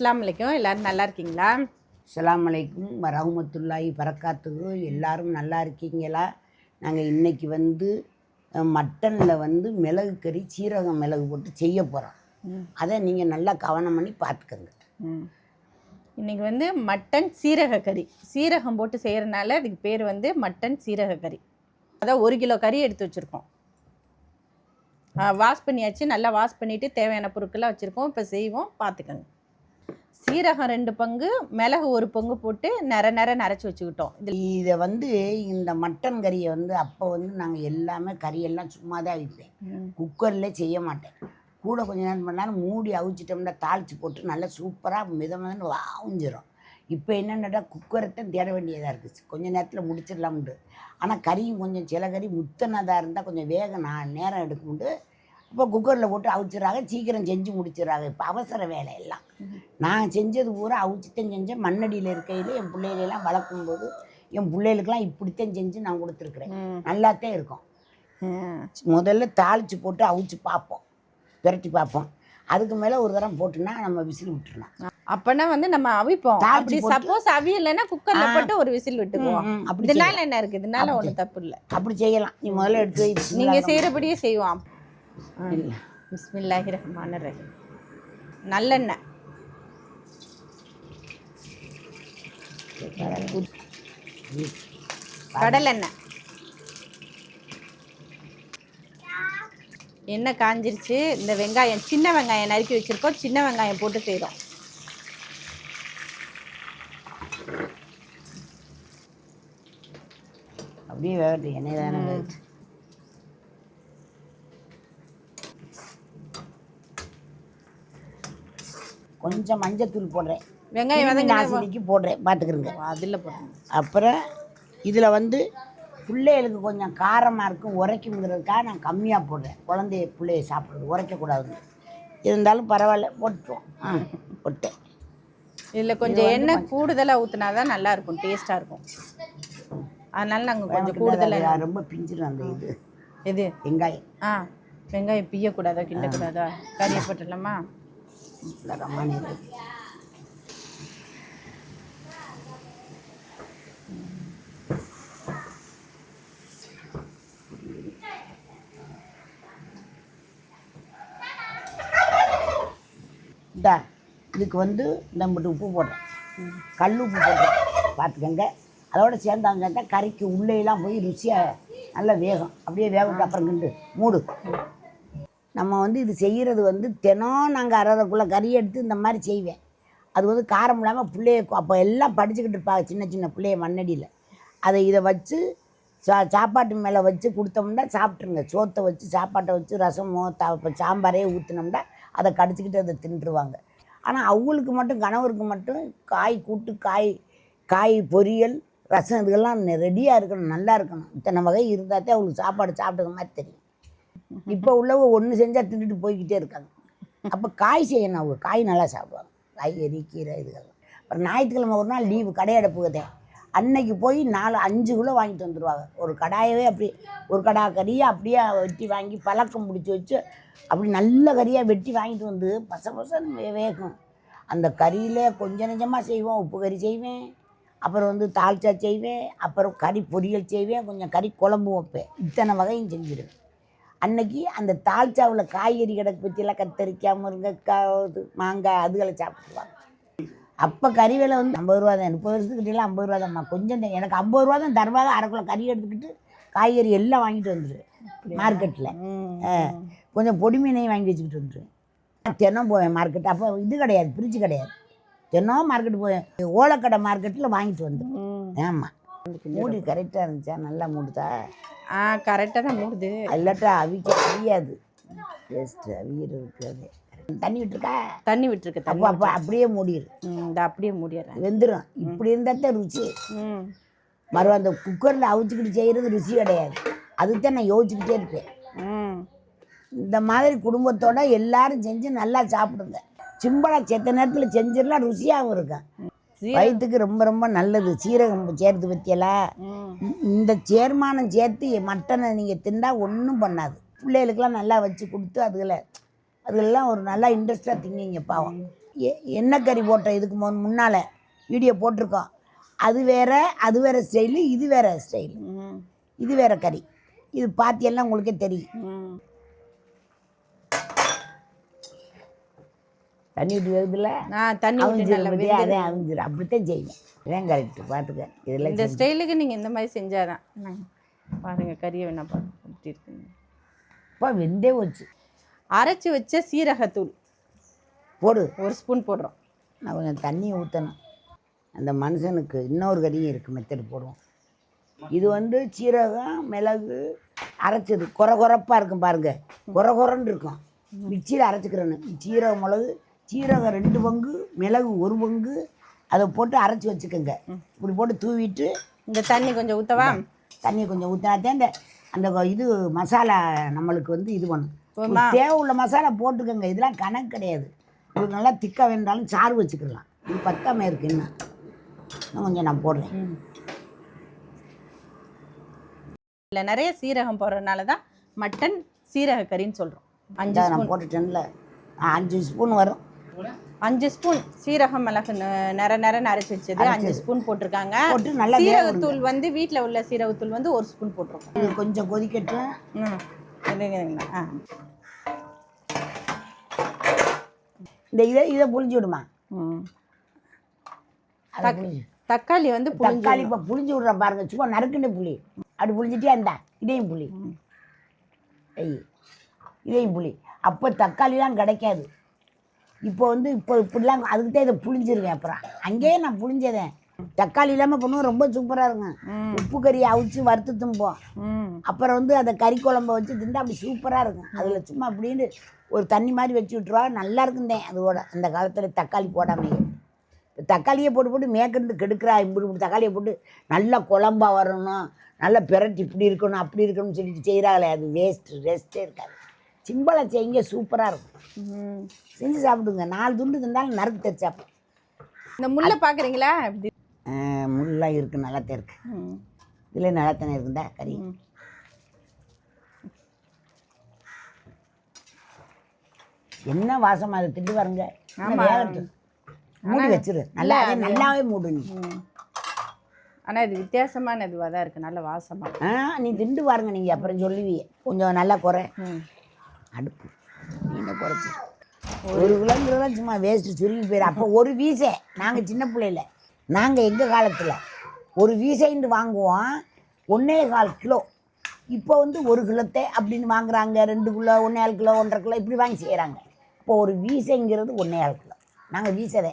அஸ்ஸலாமு அலைக்கும். எல்லாரும் நல்லா இருக்கீங்களா? அஸ்ஸலாமு அலைக்கும் வரஹ்மத்துல்லாஹி பரக்காத்துஹு. எல்லாரும் நல்லா இருக்கீங்களா? நாங்கள் இன்றைக்கி மட்டனில் மிளகு கறி சீரகம் மிளகு போட்டு செய்ய போகிறோம். அதை நீங்கள் நல்லா கவனம் பண்ணி பார்த்துக்கோங்க. இன்றைக்கி மட்டன் சீரக கறி, சீரகம் போட்டு செய்கிறனால அதுக்கு பேர் மட்டன் சீரக கறி. அதான் 1 கிலோ கறி எடுத்து வச்சுருக்கோம். வாஷ் பண்ணியாச்சு. நல்லா வாஷ் பண்ணிவிட்டு தேவையான பொருட்கள்லாம் வச்சுருக்கோம். இப்போ செய்வோம், பார்த்துக்கோங்க. சீரகம் 2 பங்கு, மிளகு 1 பங்கு போட்டு நரைச்சி வச்சுக்கிட்டோம். இதை இந்த மட்டன் கறியை அப்போ நாங்கள் எல்லாமே கறியெல்லாம் சும்மா தான் வைப்பேன், குக்கரில் செய்ய மாட்டேன். கூட கொஞ்சம் நேரம் பண்ணாலும் மூடி அவிச்சிட்டோம்னா தாளித்து போட்டு நல்லா சூப்பராக மிதமதன்னு வாஞ்சிரும். இப்போ என்னென்னா குக்கரைத்தான் தேட வேண்டியதாக இருக்குது. கொஞ்சம் நேரத்தில் முடிச்சிடலாம்ண்டு. ஆனால் கறியும் கொஞ்சம் சில கறி முத்தனதாக இருந்தால் கொஞ்சம் நேரம் எடுக்கும்ண்டு இப்போ குக்கரில் போட்டு அவிச்சிட்றாங்க, சீக்கிரம் செஞ்சு முடிச்சிடறாங்க. இப்போ அவசர வேலை எல்லாம். நான் செஞ்சது பூரா அவிச்சித்தான் செஞ்சேன். மண்ணடியில் இருக்கையில் என் பிள்ளைகளெல்லாம் வளர்க்கும்போது என் பிள்ளைகளுக்கெல்லாம் இப்படித்தான் செஞ்சு நான் கொடுத்துருக்குறேன். நல்லாத்தான் இருக்கும். முதல்ல தாளித்து போட்டு அவிச்சு பார்ப்போம், விரட்டி பார்ப்போம். அதுக்கு மேலே ஒரு தரம் போட்டுன்னா நம்ம விசில் விட்டுருலாம். அப்போனா நம்ம அவிப்போம். அப்படி சப்போஸ் அவியலைன்னா குக்கரில் போட்டு ஒரு விசில் விட்டுக்குவோம். இதனால என்ன இருக்குது? இதனால ஒன்றும் தப்பு இல்லை, அப்படி செய்யலாம். நீ முதல்ல எடுத்து நீங்கள் செய்கிறபடியே செய்வோம். பிஸ்மில்லாஹிர் ரஹ்மானிர் ரஹீம். நல்லெண்ணெய், கடலெண்ணெய். எண்ணெய் காஞ்சிருச்சு. இந்த வெங்காயம், சின்ன வெங்காயம் நறுக்கி வச்சுருக்கோம். சின்ன வெங்காயம் போட்டு செய்கிறோம். அப்படியே வேகட்டும், எண்ணெய் தானே வேகட்டு. கொஞ்சம் மஞ்சத்தூள் போடுறேன், வெங்காயம் நாசினிக்கு போடுறேன், பார்த்துக்கிறேங்க. அதில் போடுறேன். அப்புறம் இதில் பிள்ளைகளுக்கு கொஞ்சம் காரமாக இருக்கும், உரைக்குங்கிறதுக்காக நான் கம்மியாக போடுறேன். பிள்ளைய சாப்பிட்றது உரைக்கக்கூடாதுன்னு. இருந்தாலும் பரவாயில்ல, போட்டுருவோம். போட்டேன். இதில் கொஞ்சம் எண்ணெய் கூடுதலாக ஊற்றினா தான் நல்லாயிருக்கும், டேஸ்ட்டாக இருக்கும். அதனால நாங்கள் கொஞ்சம் கூடுதலாக. ரொம்ப பிஞ்சிடும் அந்த இது வெங்காயம். வெங்காயம் பிய்யக்கூடாதா, கிண்டக்கூடாதா? கறியை போட்டுடலாமா? இதுக்கு நம்மட்டு உப்பு போடுறேன், கல் உப்பு போடுறேன், பார்த்துக்கங்க. அதோட சேர்ந்தாங்க கறிக்கு உள்ளேலாம் போய் ருசியாக நல்லா வேகும். அப்படியே வேகட்டு. அப்புறம் கிண்டு மூடு. நம்ம இது செய்கிறது தினம் நாங்கள் அரைக்குள்ளே கறி எடுத்து இந்த மாதிரி செய்வேன். அது காரம் இல்லாமல் பிள்ளைய அப்போ எல்லாம் படிச்சுக்கிட்டு இருப்பாங்க, சின்ன சின்ன பிள்ளைய மண்ணடியில். இதை வச்சு சாப்பாட்டு மேலே வச்சு கொடுத்தோம்னா சாப்பிட்ருங்க. சோத்தை வச்சு சாப்பாட்டை வச்சு ரசமோ இப்போ சாம்பாரே ஊற்றினோம்னா அதை கடிச்சிக்கிட்டு அதை தின்றுவாங்க. ஆனால் அவங்களுக்கு மட்டும், கணவருக்கு மட்டும் காய் கூட்டு, காய் பொரியல், ரசம் இதுக்கெல்லாம் ரெடியாக இருக்கணும், நல்லா இருக்கணும். இத்தனை வகை இருந்தால் தான் அவங்களுக்கு சாப்பாடு சாப்பிட்ற மாதிரி தெரியும். இப்போ உள்ளவங்க ஒன்று செஞ்சால் தின்னுட்டு போய்கிட்டே இருக்காங்க. அப்போ காய் செய்யணும். அவங்க காய் நல்லா சாப்பிடுவாங்க, காய்கறி, கீரை இதுக்கெல்லாம். அப்புறம் ஞாயிற்றுக்கிழமை ஒரு நாள் லீவு, கடையடைப்புக்குதே. அன்னைக்கு போய் 4-5 கிலோ வாங்கிட்டு வந்துடுவாங்க. ஒரு கடாயவே ஒரு கடா கறியை அப்படியே வெட்டி வாங்கி பழக்கம் பிடிச்சி வச்சு அப்படி நல்ல கறியாக வெட்டி வாங்கிட்டு வந்து பசன்னு வேகும். அந்த கறியில் கொஞ்சம் நெஞ்சமாக செய்வோம். உப்பு கறி செய்வேன், அப்புறம் தால்ச்சா செய்வேன், அப்புறம் கறி பொரியல் செய்வேன், கொஞ்சம் கறி குழம்பு வைப்பேன். இத்தனை வகையும் செஞ்சிடுவேன். அன்னைக்கு அந்த தால்ச்சாவில் காய்கறி கிடக்கு பற்றியெல்லாம் கத்தரிக்காய், முருங்கைக்காய், மாங்காய் அதுகளை சாப்பிடுவாங்க. அப்போ கறி விலை 50 ரூபா தான். 30 வருஷத்துக்கிட்டலாம் 50 ரூபா தான்மா. கொஞ்சம் எனக்கு 50 ரூபா தான் தருவாங்க. அரைக்குள்ள கறி எடுத்துக்கிட்டு காய்கறி எல்லாம் வாங்கிட்டு வந்துடுவேன் மார்க்கெட்டில். கொஞ்சம் பொடி மீனையும் வாங்கி வச்சுக்கிட்டு வந்துடுவேன். தினம் போவேன் மார்க்கெட். அப்போ இது கிடையாது, ஃப்ரிட்ஜு கிடையாது. தினம் மார்க்கெட்டு போவேன். ஓலக்கடை மார்க்கெட்டில் வாங்கிட்டு வந்துடுவேன். ஆமாம். மூடி கரெக்டாக இருந்துச்சா? நல்லா மூடுதா? கரெக்டாக தான் மூடுது. இல்லாட்டா அவியாது, டேஸ்ட்டு அவியறதுக்கு. அது தண்ணி விட்டுருக்கா? தண்ணி விட்டுருக்கு. அப்போ அப்படியே மூடிடு. அப்படியே மூடிடுறேன், வெந்துடும். இப்படி இருந்தால் தான் ருசி. மறுபடியும் அந்த குக்கரில் அவிச்சிக்கிட்டு செய்கிறது ருசி கிடையாது. அதுதான் நான் யோசிச்சுக்கிட்டே இருப்பேன். இந்த மாதிரி குடும்பத்தோடு எல்லாரும் செஞ்சு நல்லா சாப்பிடுங்க. சிம்பிளாக செத்த நேரத்தில் செஞ்சிடலாம், ருசியாகவும் இருக்கும். வயிற்றுக்கு ரொம்ப ரொம்ப நல்லது. சீரகம் சேர்த்து பற்றியெல்லாம் இந்த சேர்மானம் சேர்த்து மட்டனை நீங்கள் தின்னால் ஒன்றும் பண்ணாது. பிள்ளைகளுக்கெல்லாம் நல்லா வச்சு கொடுத்து அதுகளெல்லாம் ஒரு நல்லா இன்ட்ரெஸ்டாக திங்கிங்க பாவம். எண்ணெய் கறி போட்ட இதுக்கு முன்னால் வீடியோ போட்டிருக்கோம். அது வேற ஸ்டைலு, இது வேற ஸ்டைலு, இது வேற கறி. இது பாத்தியெல்லாம் உங்களுக்கே தெரியும். தண்ணி விட்டு வேகுதுல, தண்ணி அதே அவிஞ்சிடும். அப்படித்தான் செய்வேன். இதான் கரெக்டு. பார்த்துக்க, இதெல்லாம் இந்த ஸ்டைலுக்கு நீங்கள் இந்த மாதிரி செஞ்சாதான். பாருங்கள் கறியை வேணா பாருங்க எப்படி இருக்குங்க. இப்போ வெந்தே வச்சு அரைச்சி வச்ச சீரகத்தூள் போடு. 1 ஸ்பூன் போடுறோம். நான் கொஞ்சம் தண்ணியை ஊற்றணும். அந்த மனுஷனுக்கு இன்னொரு கறியும் இருக்குது, மெத்தடு போடுவோம். இது வந்து சீரகம் மிளகு அரைச்சது கொரப்பாக இருக்கும் பாருங்கள். கொரன்னு இருக்கும். மிக்சியில் அரைச்சிக்கிறேன்னு சீரகம் மிளகு, சீரகம் 2 பங்கு, மிளகு 1 பங்கு, அதை போட்டு அரைச்சி வச்சுக்கோங்க. இப்படி போட்டு தூவிட்டு இந்த தண்ணி கொஞ்சம் ஊற்றவா? தண்ணியை கொஞ்சம் ஊற்றினாத்தே அந்த இது மசாலா நம்மளுக்கு வந்து இது பண்ணும். தேவை உள்ள மசாலா போட்டுக்கோங்க. இதெல்லாம் கணக்கு கிடையாது. உங்களுக்கு நல்லா திக்காக வேண்டாலும் சாறு வச்சுக்கலாம். இது பத்தாமல் இருக்குது. இன்னும் கொஞ்சம் நான் போடுறேன். இல்லை நிறைய சீரகம் போடுறதுனால தான் மட்டன் சீரக கறின்னு சொல்கிறோம். 5 நான் போட்டுட்டேன்ல, 5 ஸ்பூன் வரும். 5 ஸ்பூன் சீரகம் மிளகு நிற அரைச்சி வச்சது 5 ஸ்பூன் போட்டிருக்காங்க. போட்டு நல்லா சீரகத்தூள் வந்து வீட்டில் உள்ள சீரகத்தூள் வந்து 1 ஸ்பூன் போட்டிருக்கோம். இது கொஞ்சம் கொதிக்கட்டும். இந்த இதை புளிஞ்சு விடுமா? தக்காளி வந்து தக்காளி இப்போ புளிஞ்சு விட்றேன் பாருங்க. சும்மா நறுக்குன்னு புளி அப்படி புளிஞ்சிட்டே இருந்தா இதையும் புளி, இதையும் புளி. அப்போ தக்காளிலாம் கிடைக்காது. இப்போ வந்து இப்படிலாம் அதுக்கு தான் இதை புளிஞ்சிருக்கேன். அப்புறம் அங்கேயே நான் புளிஞ்சதேன். தக்காளி இல்லாமல் பண்ணுவோம், ரொம்ப சூப்பராக இருக்கும். உப்பு கறியை அவிச்சு வறுத்து தும்போம். அப்புறம் வந்து அதை கறி குழம்ப வச்சு திண்டா அப்படி சூப்பராக இருக்கும். அதில் சும்மா அப்படின்னு ஒரு தண்ணி மாதிரி வச்சு விட்டுருவா, நல்லா இருக்குந்தேன். அதோட அந்த காலத்தில் தக்காளி போடாமையே தக்காளியை போட்டு மேற்கண்டு கெடுக்கிறா. இப்படி தக்காளியை போட்டு நல்லா குழம்பா வரணும், நல்லா பிரட்டி இப்படி இருக்கணும் அப்படி இருக்கணும்னு சொல்லிட்டு செய்கிறாங்களே, அது ரெஸ்ட்டே இருக்காது. சிம்பிளாக செய்யுங்க, சூப்பராக இருக்கும். செஞ்சு சாப்பிடுங்க. 4 துண்டு இருந்தாலும் நறுக்கு தச்சு சாப்பிடும். இந்த முள்ளை பார்க்குறீங்களா? முள்ளெலாம் இருக்குது, நல்லாத்தான் இருக்குது. இதில் நல்லாத்தானே இருக்குந்தா கறி. என்ன வாசம் அதை திட்டு பாருங்க. மூடி வச்சிரு, நல்லாவே மூடு நீ. ஆனால் இது வித்தியாசமான இதுவாக தான் இருக்குது, நல்ல வாசமாக. நீ திண்டு பாருங்க, நீங்கள் அப்புறம் சொல்லுவீங்க. கொஞ்சம் நல்லா குறை அடுப்பு மீனை குறைச்சி 1 கிலோங்கிறதெல்லாம் சும்மா வேஸ்ட்டு சுருங்கி போயிடும். அப்போ ஒரு வீசை நாங்கள் சின்ன பிள்ளையில நாங்கள் எங்கள் காலத்தில் ஒரு வீசைன்னு வாங்குவோம் 1.25 கிலோ. இப்போ வந்து 1 கிலோத்தை அப்படின்னு வாங்குறாங்க. 2 கிலோ 1.25 கிலோ 1.5 கிலோ இப்படி வாங்கி செய்கிறாங்க. இப்போ ஒரு வீசைங்கிறது 1.25 கிலோ. நாங்கள் வீசதே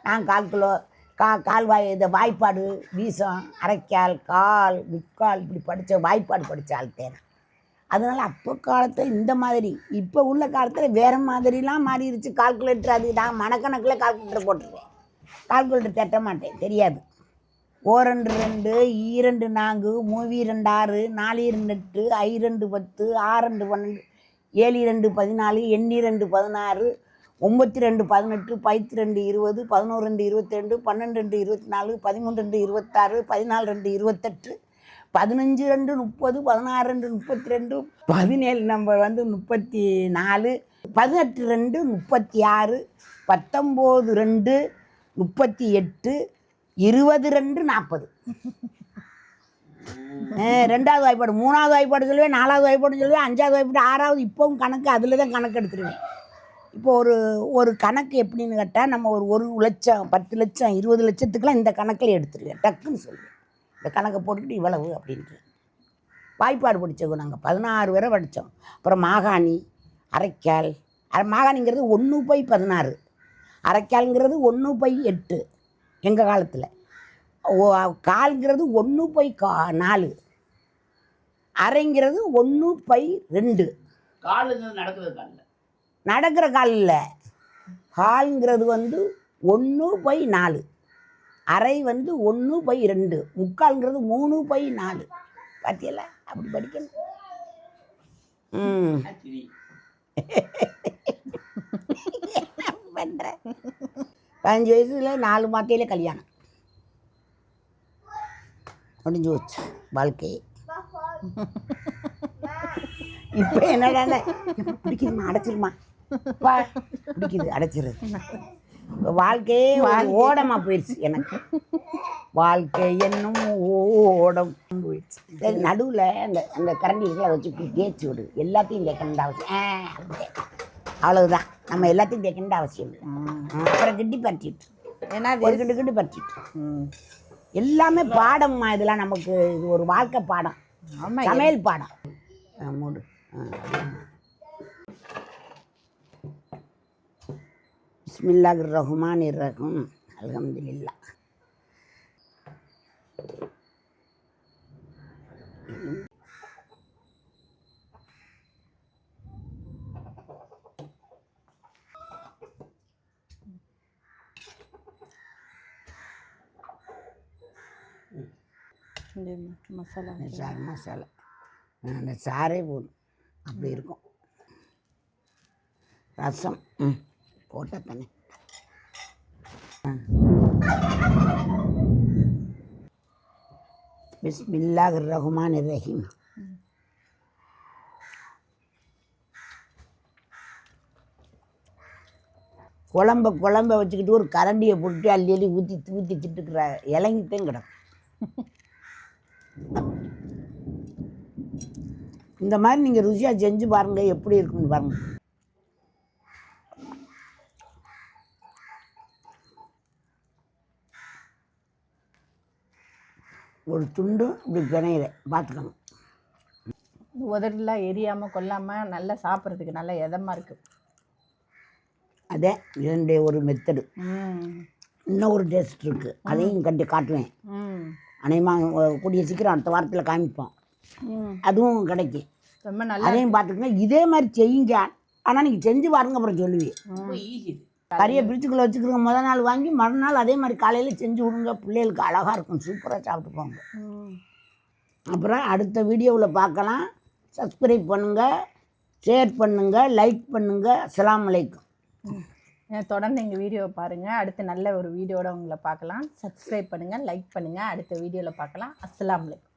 நாங்கள் 1/4 கிலோ கால்வாய் இந்த வாய்ப்பாடு வீசம், அரைக்கால், கால், முக்கால் இப்படி வாய்ப்பாடு படித்த ஆள் தேனை. அதனால் அப்போ காலத்தில் இந்த மாதிரி, இப்போ உள்ள காலத்தில் வேறு மாதிரிலாம் மாறிடுச்சு. கால்குலேட்டர் அது நான் மனக்கணக்கில் கால்குலேட்டர் போட்டிருக்கேன். கால்குலேட்டர் தட்ட மாட்டேன், தெரியாது. 1 2 2 2 4 3 2 6 4 2 8 5 2 10 6 2 12 7 2 14 8 2 16 9 2 18 12 20 11 2 22 12 2 24 13 2 26 14 2 28 15 2 30 16 2 32 17 நம்ம வந்து 34 18 2 36 19 2 38 22 2 40. 2வது வாய்ப்பாடு 3வது வாய்ப்பாடு சொல்லுவேன், 4வது வாய்ப்பாடு சொல்லுவேன், 5வது வாய்ப்பாடு 6வது. இப்போவும் கணக்கு அதில் தான் கணக்கு எடுத்துருவேன். இப்போ ஒரு கணக்கு எப்படின்னு கேட்டால், நம்ம ஒரு லட்சம் 10 லட்சம் 20 லட்சத்துக்கெலாம் இந்த கணக்கில் எடுத்துருவேன். டக்குன்னு சொல்லுவேன். இந்த கணக்கை போட்டுக்கிட்டு இவ்வளவு அப்படின்ட்டு வாய்ப்பாடு படித்தோம். நாங்கள் 16 வரை படித்தோம். அப்புறம் மாகாணி, அரைக்கால். மாகாணிங்கிறது 1/16, அரைக்கால்ங்கிறது 1/8 எங்கள் காலத்தில். கால்ங்கிறது 1/4, அரைங்கிறது 1/2. நடக்கிற கால் இல்லை, கால்ங்கிறது வந்து 1/4, அரை வந்து 1/2, முக்கால்ங்கிறது 3/4. பார்த்தியல்ல, அப்படி படிக்கணும். பண்ணுற 15 வயசுல 4 மாத்தையில கல்யாணம் முடிஞ்சு வச்சு வாழ்க்கையை. இப்போ என்னடா பிடிக்குதுமா, அடைச்சிருமா, பிடிக்குது, அடைச்சிரு. வாழ்க்கையே ஒரு ஓடமா போயிடுச்சு எனக்கு. வாழ்க்கை என்னும் ஓடம் போயிடுச்சு. சரி, நடுவில் அந்த அந்த கரண்டிகளை வச்சு இப்படி தேய்ச்சி விடு. எல்லாத்தையும் தேய்க்கணுன்ற அவசியம் அவ்வளவுதான். நம்ம எல்லாத்தையும் தேய்க்கணுன்ற அவசியம் இல்லை. அப்புறம் கிட்டி பறிச்சிட்டு ஏன்னா ஒரு கிட்டு பறிச்சிட்டு எல்லாமே பாடம்மா. இதெல்லாம் நமக்கு இது ஒரு வாழ்க்கை பாடம், சமையல் பாடம். மூடு. பிஸ்மில்லாஹிர் ரஹ்மானிர் ரஹீம். அல்ஹம்துலில்லாஹ். மசாலா மசாலா அந்த சாரே போதும், அப்படி இருக்கும். ரசம் போட்டால் தானே. பிஸ்மில்லாஹிர் ரஹ்மானிர் ரஹீம். குழம்ப வச்சுக்கிட்டு ஒரு கரண்டியை போட்டு அள்ளி அள்ளி ஊற்றி திட்டுக்கிற இலங்கித்தான் கிடக்கும். இந்த மாதிரி நீங்கள் ருசியாக செஞ்சு பாருங்கள், எப்படி இருக்குன்னு பாருங்கள். ஒரு துண்டு இப்படி பிணையில பார்த்துக்கணும். உதடெல்லாம் எரியாமல் கொல்லாமல் நல்லா சாப்பிட்றதுக்கு நல்லா இதமாக இருக்குது. அதே இதனுடைய ஒரு மெத்தடு. இன்னும் ஒரு டேஸ்ட் இருக்குது, அதையும் கட்டி காட்டுவேன். அநேகமாக கூடிய சீக்கிரம் அடுத்த வாரத்தில் காமிப்போம். அதுவும் கிடைக்கும். ரொம்ப நல்லா அதையும் பார்த்துக்கங்க. இதே மாதிரி செய்யுங்க. ஆனால் நீங்கள் செஞ்சு பாருங்க, அப்புறம் சொல்லுவீங்க. கறியை பிரிச்சுக்குள்ளே வச்சுக்கிறோங்க. முதல் நாள் வாங்கி மறுநாள் அதே மாதிரி காலையில் செஞ்சு விடுங்க. பிள்ளைகளுக்கு அழகாக இருக்கும், சூப்பராக சாப்பிட்டு போங்க. அப்புறம் அடுத்த வீடியோவில் பார்க்கலாம். சப்ஸ்கிரைப் பண்ணுங்கள், ஷேர் பண்ணுங்கள், லைக் பண்ணுங்கள். அஸ்ஸலாமு அலைக்கும். தொடர்ந்து எங்கள் வீடியோவை பாருங்கள். அடுத்து நல்ல ஒரு வீடியோட உங்களை பார்க்கலாம். சப்ஸ்கிரைப் பண்ணுங்கள், லைக் பண்ணுங்கள். அடுத்த வீடியோவில் பார்க்கலாம். அஸ்ஸலாமு அலைக்கும்.